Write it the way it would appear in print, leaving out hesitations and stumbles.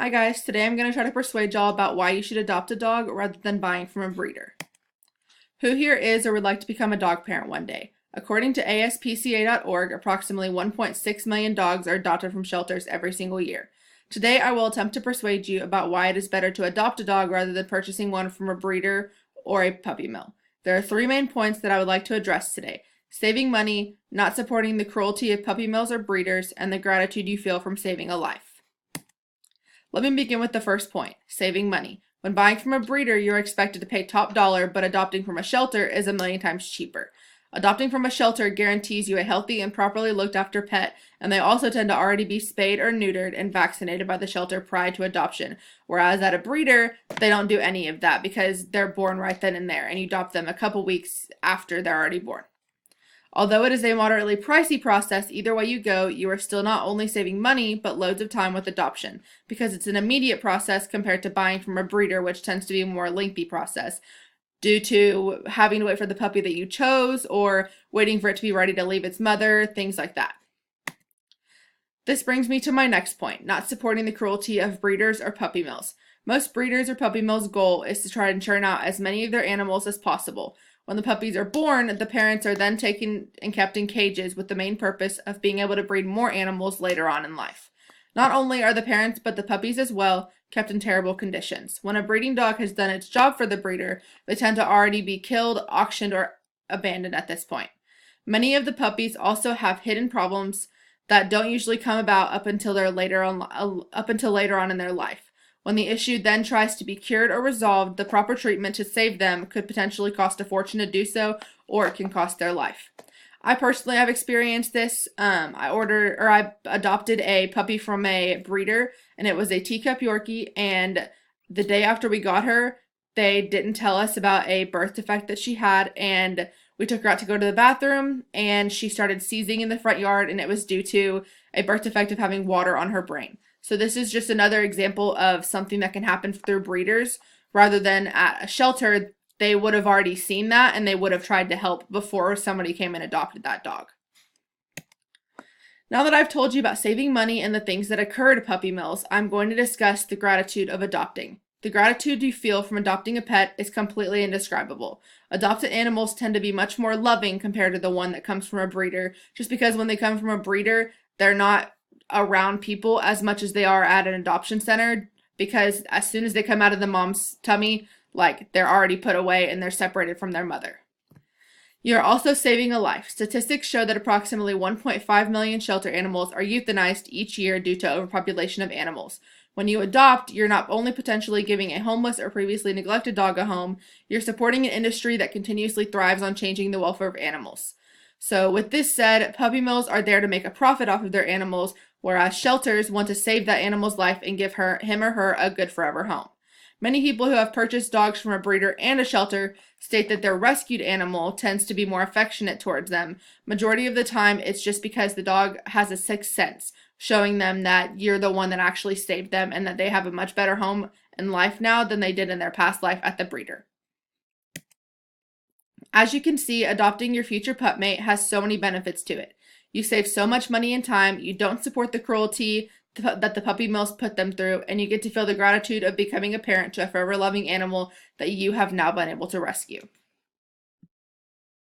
Hi guys, today I'm going to try to persuade y'all about why you should adopt a dog rather than buying from a breeder. Who here is or would like to become a dog parent one day? According to ASPCA.org, approximately 1.6 million dogs are adopted from shelters every single year. Today I will attempt to persuade you about why it is better to adopt a dog rather than purchasing one from a breeder or a puppy mill. There are three main points that I would like to address today: saving money, not supporting the cruelty of puppy mills or breeders, and the gratitude you feel from saving a life. Let me begin with the first point, saving money. When buying from a breeder, you're expected to pay top dollar, but adopting from a shelter is a million times cheaper. Adopting from a shelter guarantees you a healthy and properly looked after pet, and they also tend to already be spayed or neutered and vaccinated by the shelter prior to adoption. Whereas at a breeder, they don't do any of that because they're born right then and there, and you adopt them a couple weeks after they're already born. Although it is a moderately pricey process, either way you go, you are still not only saving money, but loads of time with adoption, because it's an immediate process compared to buying from a breeder, which tends to be a more lengthy process, due to having to wait for the puppy that you chose, or waiting for it to be ready to leave its mother, things like that. This brings me to my next point, not supporting the cruelty of breeders or puppy mills. Most breeders or puppy mills' goal is to try and churn out as many of their animals as possible. When the puppies are born, the parents are then taken and kept in cages with the main purpose of being able to breed more animals later on in life. Not only are the parents, but the puppies as well, kept in terrible conditions. When a breeding dog has done its job for the breeder, they tend to already be killed, auctioned, or abandoned at this point. Many of the puppies also have hidden problems that don't usually come about up until later on in their life. When the issue then tries to be cured or resolved, the proper treatment to save them could potentially cost a fortune to do so, or it can cost their life. I personally have experienced this. I adopted a puppy from a breeder, and it was a teacup Yorkie, and the day after we got her, they didn't tell us about a birth defect that she had, and we took her out to go to the bathroom, and she started seizing in the front yard, and it was due to a birth defect of having water on her brain. So this is just another example of something that can happen through breeders rather than at a shelter. They would have already seen that and they would have tried to help before somebody came and adopted that dog. Now that I've told you about saving money and the things that occur at puppy mills, I'm going to discuss the gratitude of adopting. The gratitude you feel from adopting a pet is completely indescribable. Adopted animals tend to be much more loving compared to the one that comes from a breeder, just because when they come from a breeder, they're not around people as much as they are at an adoption center, because as soon as they come out of the mom's tummy, they're already put away and they're separated from their mother. You're also saving a life. Statistics show that approximately 1.5 million shelter animals are euthanized each year due to overpopulation of animals. When you adopt, you're not only potentially giving a homeless or previously neglected dog a home, you're supporting an industry that continuously thrives on changing the welfare of animals. So with this said, puppy mills are there to make a profit off of their animals, whereas shelters want to save that animal's life and give him or her a good forever home. Many people who have purchased dogs from a breeder and a shelter state that their rescued animal tends to be more affectionate towards them. Majority of the time, it's just because the dog has a sixth sense, showing them that you're the one that actually saved them and that they have a much better home in life now than they did in their past life at the breeder. As you can see, adopting your future pup mate has so many benefits to it. You save so much money and time, you don't support the cruelty that the puppy mills put them through, and you get to feel the gratitude of becoming a parent to a forever loving animal that you have now been able to rescue.